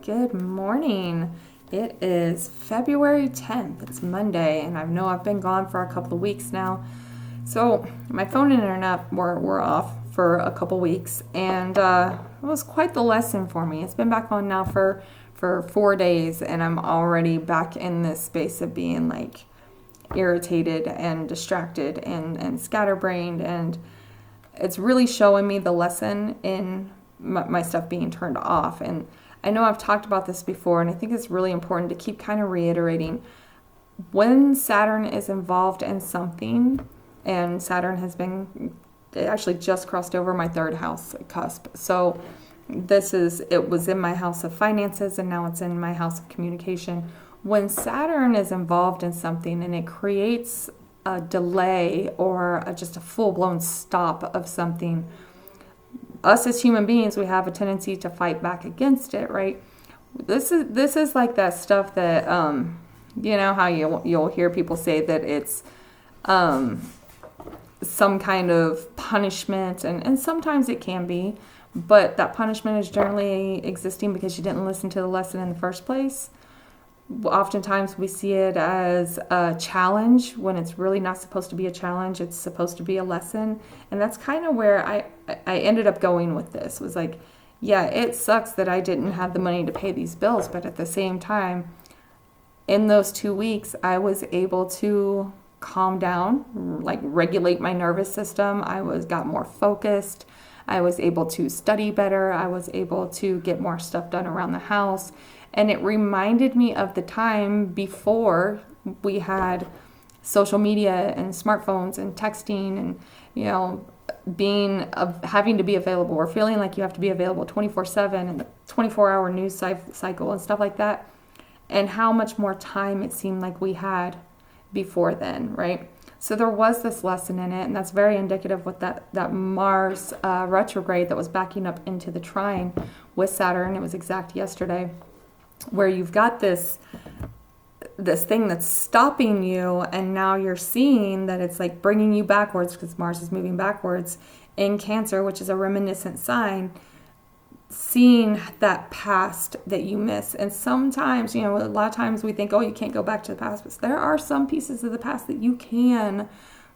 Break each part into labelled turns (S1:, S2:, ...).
S1: Good morning. It is February 10th. It's Monday, and I know I've been gone for a couple of weeks now. So my phone and internet were off for a couple weeks, and it was quite the lesson for me. It's been back on now for 4 days, and I'm already back in this space of being like irritated and distracted and scatterbrained, and it's really showing me the lesson in my stuff being turned off. And I know I've talked about this before, and I think it's really important to keep kind of reiterating when Saturn is involved in something, and Saturn has been actually just crossed over my third house cusp. So it was in my house of finances, and now it's in my house of communication. When Saturn is involved in something and it creates a delay or just a full-blown stop of something, us as human beings, we have a tendency to fight back against it, right? This is like that stuff that you know how you'll hear people say that it's some kind of punishment, and sometimes it can be, but that punishment is generally existing because you didn't listen to the lesson in the first place. Oftentimes we see it as a challenge when it's really not supposed to be a challenge. It's supposed to be a lesson. And that's kind of where I ended up going with this. Was like, yeah, it sucks that I didn't have the money to pay these bills, but at the same time, in those 2 weeks, I was able to calm down, like regulate my nervous system. Got more focused. I was able to study better. I was able to get more stuff done around the house. And it reminded me of the time before we had social media and smartphones and texting and, having to be available or feeling like you have to be available 24/7 and the 24-hour news cycle and stuff like that. And how much more time it seemed like we had before then, right? So there was this lesson in it, and that's very indicative with that Mars retrograde that was backing up into the trine with Saturn. It was exact yesterday, where you've got this thing that's stopping you, and now you're seeing that it's like bringing you backwards because Mars is moving backwards in Cancer, which is a reminiscent sign, seeing that past that you miss. And sometimes, a lot of times we think, oh, you can't go back to the past, but there are some pieces of the past that you can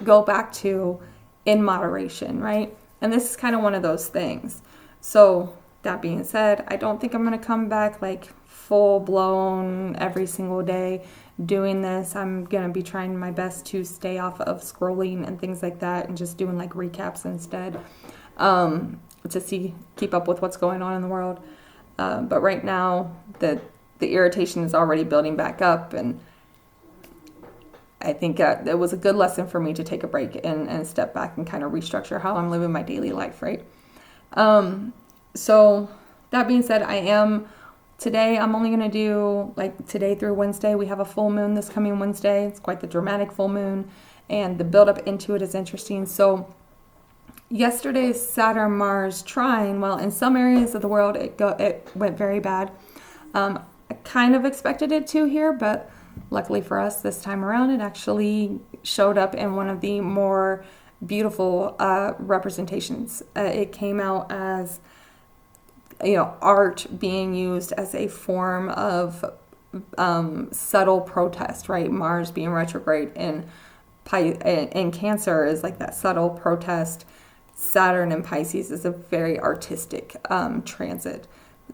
S1: go back to in moderation, right? And this is kind of one of those things. So that being said, I don't think I'm going to come back like full blown every single day doing this. I'm going to be trying my best to stay off of scrolling and things like that, and just doing like recaps instead, to keep up with what's going on in the world. But right now the irritation is already building back up, and I think it was a good lesson for me to take a break and step back and kind of restructure how I'm living my daily life, right? So that being said, today I'm only going to do, like today through Wednesday, we have a full moon this coming Wednesday. It's quite the dramatic full moon, and the build up into it is interesting. So yesterday's Saturn-Mars trine, well, in some areas of the world, it went very bad. I kind of expected it to here, but luckily for us this time around, it actually showed up in one of the more beautiful representations. It came out as art being used as a form of subtle protest, right? Mars being retrograde in Cancer is like that subtle protest. Saturn in Pisces is a very artistic transit.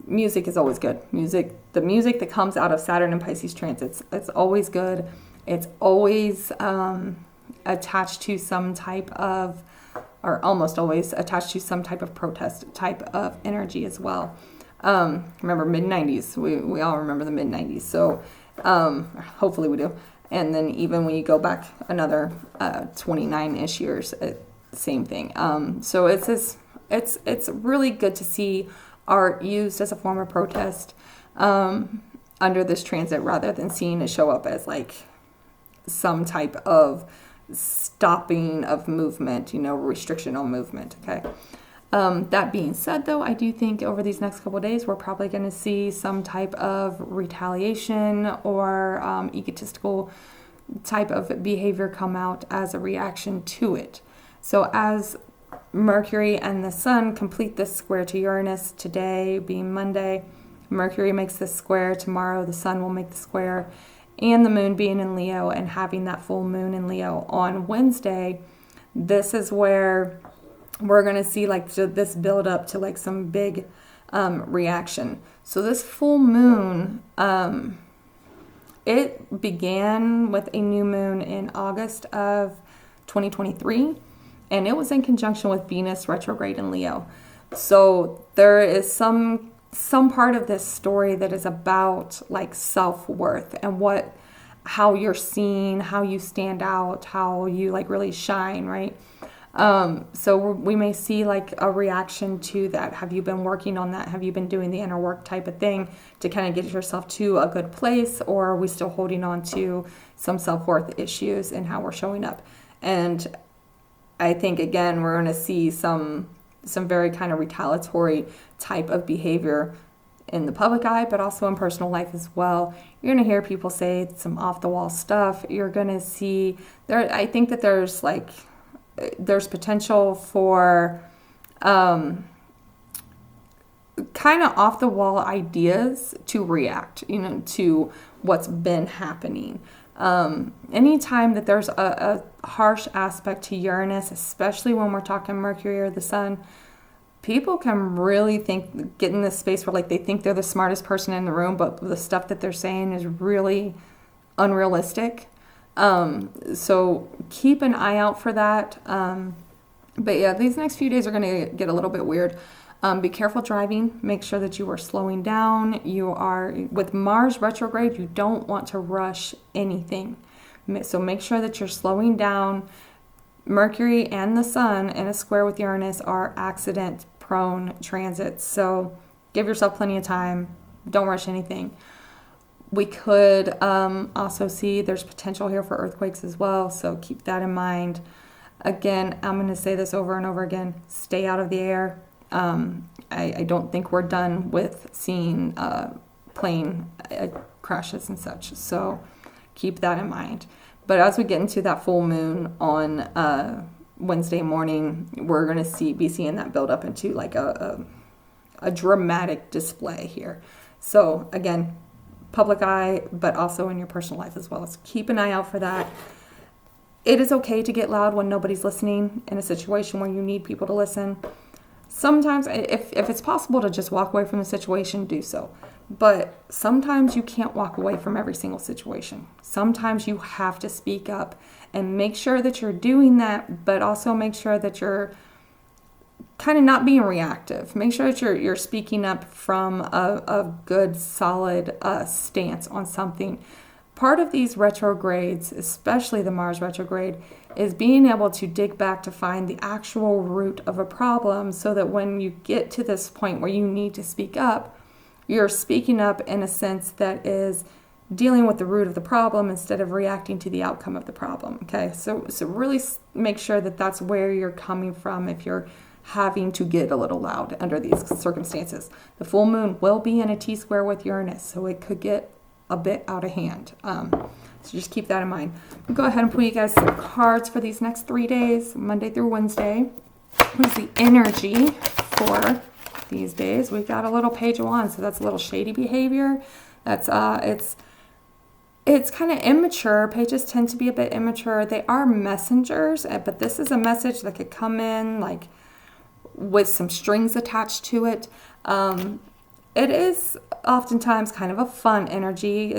S1: Music is always good. The music that comes out of Saturn and Pisces transits, it's always good. It's always attached to some type of, or almost always attached to some type of protest type of energy as well. Remember mid-90s. We all remember the mid-90s. So hopefully we do. And then even when you go back another 29-ish years, same thing. So it's really good to see art used as a form of protest under this transit, rather than seeing it show up as like some type of stopping of movement, restriction on movement. Okay. That being said, though, I do think over these next couple of days, we're probably going to see some type of retaliation or egotistical type of behavior come out as a reaction to it. So as Mercury and the Sun complete this square to Uranus today, being Monday, Mercury makes this square tomorrow. The sun will make the square. And the moon being in Leo and having that full moon in Leo on Wednesday, this is where we're going to see like this build up to like some big reaction. So this full moon, it began with a new moon in August of 2023, and it was in conjunction with Venus retrograde in Leo. So there is some part of this story that is about like self-worth and how you're seen, how you stand out, how you like really shine, right? So we may see like a reaction to that. Have you been working on that? Have you been doing the inner work type of thing to kind of get yourself to a good place? Or are we still holding on to some self-worth issues in how we're showing up? And I think, again, we're going to see some very kind of retaliatory type of behavior in the public eye, but also in personal life as well. You're going to hear people say some off-the-wall stuff. You're going to see I think that there's potential for kind of off-the-wall ideas to react, to what's been happening. Anytime that there's a harsh aspect to Uranus, especially when we're talking Mercury or the sun, people can really get in this space where like they think they're the smartest person in the room, but the stuff that they're saying is really unrealistic. So keep an eye out for that. But yeah, these next few days are going to get a little bit weird. Be careful driving. Make sure that you are slowing down. With Mars retrograde, you don't want to rush anything. So make sure that you're slowing down. Mercury and the sun in a square with Uranus are accident-prone transits. So give yourself plenty of time. Don't rush anything. We could also see there's potential here for earthquakes as well, so keep that in mind. Again, I'm going to say this over and over again. Stay out of the air. I don't think we're done with seeing plane crashes and such, so keep that in mind. But as we get into that full moon on Wednesday morning, we're going to be seeing that build up into like a dramatic display here. So again, public eye, but also in your personal life as well. So keep an eye out for that. It is okay to get loud when nobody's listening in a situation where you need people to listen. Sometimes, if it's possible to just walk away from the situation, do so. But sometimes you can't walk away from every single situation. Sometimes you have to speak up and make sure that you're doing that, but also make sure that you're kind of not being reactive. Make sure that you're speaking up from a good, solid stance on something. Part of these retrogrades, especially the Mars retrograde, is being able to dig back to find the actual root of a problem so that when you get to this point where you need to speak up, you're speaking up in a sense that is dealing with the root of the problem instead of reacting to the outcome of the problem. Okay, so really make sure that that's where you're coming from if you're having to get a little loud under these circumstances. The full moon will be in a T-square with Uranus, so it could get a bit out of hand. So just keep that in mind. I'll go ahead and pull you guys some cards for these next 3 days, Monday through Wednesday. What is the energy for these days? We've got a little Page of Wands, so that's a little shady behavior. That's it's kind of immature. Pages tend to be a bit immature. They are messengers, but this is a message that could come in like with some strings attached to it. It is oftentimes kind of a fun energy.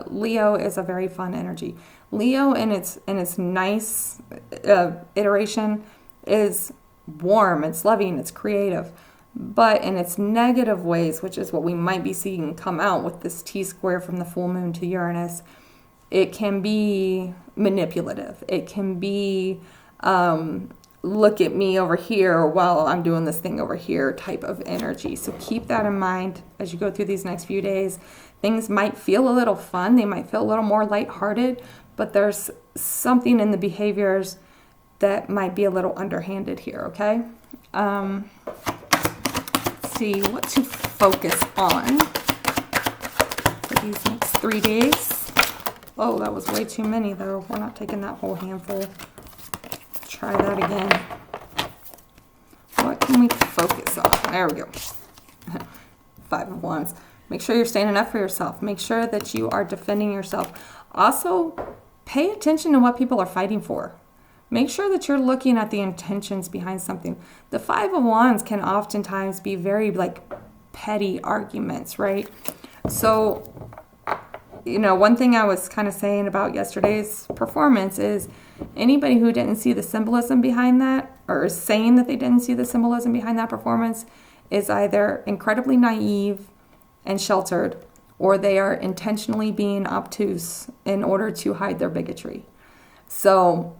S1: Leo is a very fun energy. Leo in its nice iteration is warm, it's loving, it's creative. But in its negative ways, which is what we might be seeing come out with this T-square from the full moon to Uranus, it can be manipulative. It can be look at me over here while I'm doing this thing over here type of energy. So keep that in mind as you go through these next few days. Things might feel a little fun. They might feel a little more lighthearted, but there's something in the behaviors that might be a little underhanded here, okay? Let's see what to focus on for these next 3 days. Oh, that was way too many, though. We're not taking that whole handful. Try that again. What can we focus on? There we go. Five of Wands. Make sure you're standing up for yourself. Make sure that you are defending yourself. Also, pay attention to what people are fighting for. Make sure that you're looking at the intentions behind something. The Five of Wands can oftentimes be very like petty arguments, right? So, you know, one thing I was kind of saying about yesterday's performance is anybody who didn't see the symbolism behind that, or is saying that they didn't see the symbolism behind that performance, is either incredibly naive and sheltered, or they are intentionally being obtuse in order to hide their bigotry. So,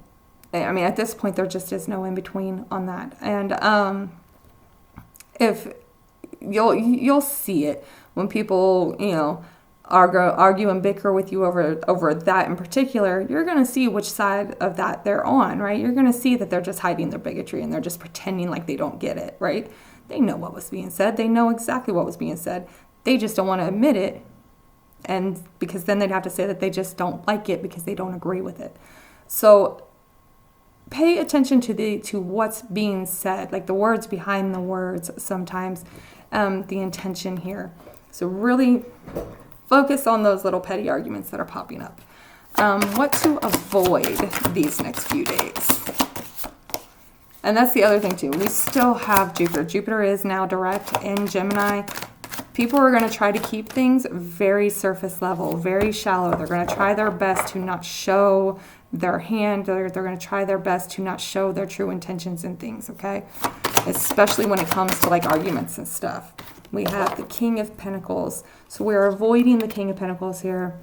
S1: I mean, at this point, there just is no in between on that. And if you'll see it when people, you know, argue and bicker with you over that in particular, you're going to see which side of that they're on, right? You're going to see that they're just hiding their bigotry and they're just pretending like they don't get it, right? They know what was being said. They know exactly what was being said. They just don't want to admit it. And because then they'd have to say that they just don't like it because they don't agree with it. So pay attention to what's being said, like the words behind the words sometimes, the intention here. So really focus on those little petty arguments that are popping up. What to avoid these next few days. And that's the other thing too. We still have Jupiter. Jupiter is now direct in Gemini. People are going to try to keep things very surface level, very shallow. They're going to try their best to not show their hand. They're going to try their best to not show their true intentions in things, okay? Especially when it comes to like arguments and stuff. We have the King of Pentacles. So we're avoiding the King of Pentacles here.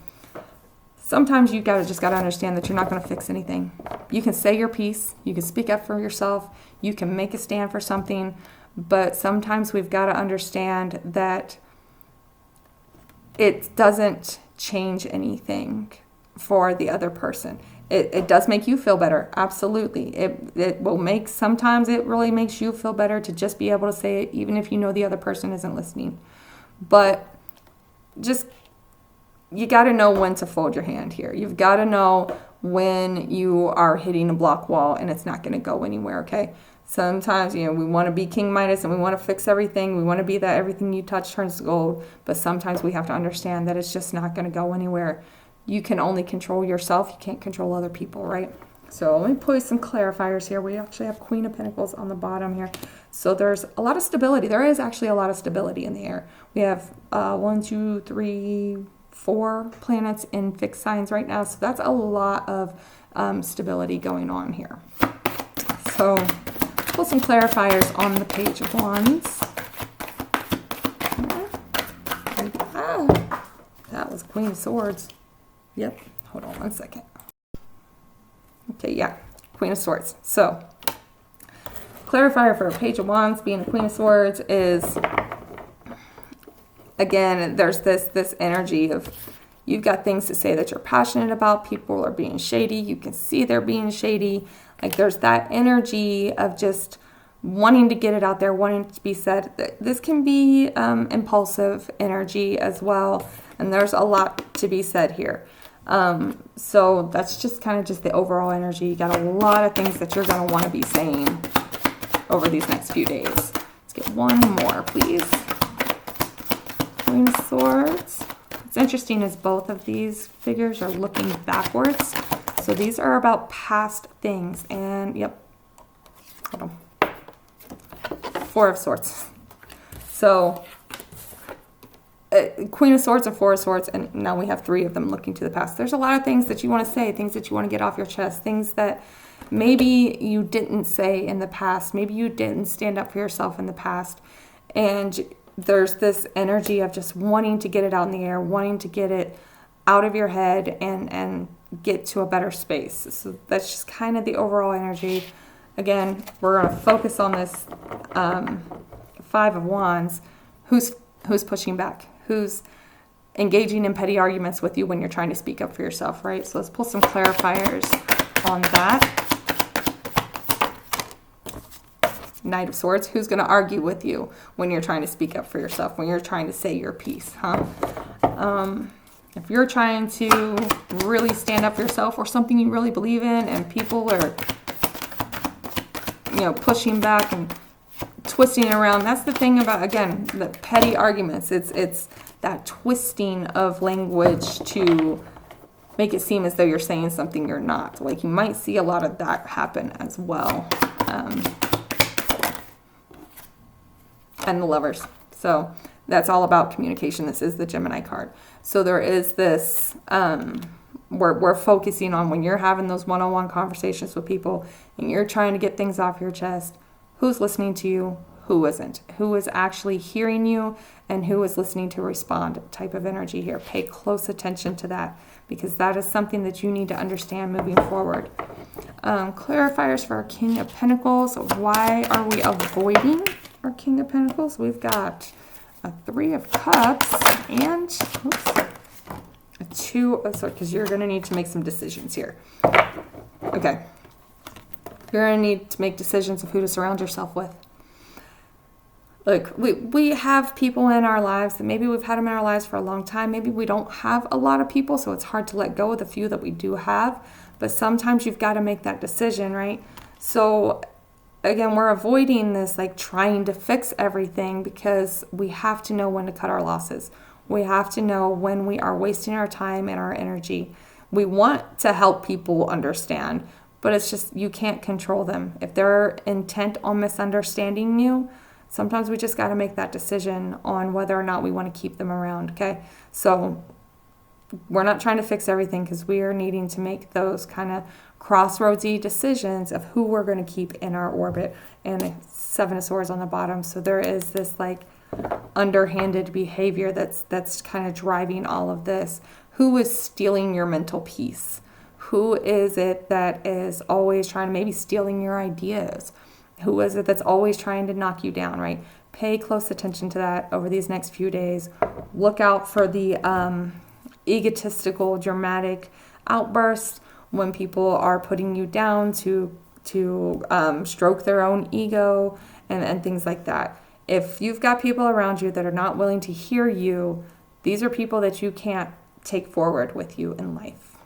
S1: Sometimes you just got to understand that you're not going to fix anything. You can say your piece. You can speak up for yourself. You can make a stand for something. But sometimes we've got to understand that it doesn't change anything for the other person. It does make you feel better. Absolutely. It will make, sometimes it really makes you feel better to just be able to say it, even if you know the other person isn't listening. But just, you got to know when to fold your hand here. You've got to know when you are hitting a block wall and it's not going to go anywhere, okay? Sometimes, you know, we want to be King Midas and we want to fix everything. We want to be that everything you touch turns to gold. But sometimes we have to understand that it's just not going to go anywhere. You can only control yourself. You can't control other people, right? So let me put you some clarifiers here. We actually have Queen of Pentacles on the bottom here. So there's a lot of stability. There is actually a lot of stability in the air. We have 1, 2, 3, 4 planets in fixed signs right now. So that's a lot of stability going on here. So pull some clarifiers on the Page of Wands. That was Queen of Swords. Yep. Hold on one second. Okay, yeah. Queen of Swords. So, clarifier for Page of Wands being the Queen of Swords is, again, there's this energy of you've got things to say that you're passionate about. People are being shady. You can see they're being shady. Like there's that energy of just wanting to get it out there, wanting it to be said. This can be impulsive energy as well. And there's a lot to be said here. So that's just kind of just the overall energy. You got a lot of things that you're going to want to be saying over these next few days. Let's get one more, please. Queen of Swords. What's interesting is both of these figures are looking backwards. So these are about past things. And, yep. Hold on. Four of Swords. So Queen of Swords and Four of Swords, and now we have 3 of them looking to the past. There's a lot of things that you want to say, things that you want to get off your chest, things that maybe you didn't say in the past, maybe you didn't stand up for yourself in the past, and there's this energy of just wanting to get it out in the air, wanting to get it out of your head and get to a better space. So that's just kind of the overall energy. Again, we're going to focus on this Five of Wands. Who's pushing back? Who's engaging in petty arguments with you when you're trying to speak up for yourself, right? So let's pull some clarifiers on that. Knight of Swords. Who's going to argue with you when you're trying to speak up for yourself, when you're trying to say your piece, huh? If you're trying to really stand up for yourself or something you really believe in and people are, you know, pushing back and twisting around. That's the thing about, again, the petty arguments. It's that twisting of language to make it seem as though you're saying something you're not. Like, you might see a lot of that happen as well. And the Lovers. So that's all about communication. This is the Gemini card. So there is this, we're focusing on when you're having those one-on-one conversations with people and you're trying to get things off your chest, who's listening to you, who isn't, who is actually hearing you, and who is listening to respond type of energy here. Pay close attention to that, because that is something that you need to understand moving forward. Clarifiers for our King of Pentacles. Why are we avoiding our King of Pentacles? We've got a Three of Cups and a Two, because you're going to need to make some decisions here. Okay. You're going to need to make decisions of who to surround yourself with. Look, we have people in our lives that maybe we've had them in our lives for a long time. Maybe we don't have a lot of people, so it's hard to let go of the few that we do have. But sometimes you've got to make that decision, right? So again, we're avoiding this, like, trying to fix everything, because we have to know when to cut our losses. We have to know when we are wasting our time and our energy. We want to help people understand, but it's just, you can't control them. If they're intent on misunderstanding you, sometimes we just got to make that decision on whether or not we want to keep them around, okay? So we're not trying to fix everything, because we are needing to make those kind of crossroadsy decisions of who we're going to keep in our orbit. And a Seven of Swords on the bottom. So there is this, like, underhanded behavior that's kind of driving all of this. Who is stealing your mental peace? Who is it that is always trying to maybe stealing your ideas? Who is it that's always trying to knock you down, right? Pay close attention to that over these next few days. Look out for the egotistical, dramatic outbursts when people are putting you down to stroke their own ego and things like that. If you've got people around you that are not willing to hear you, these are people that you can't take forward with you in life.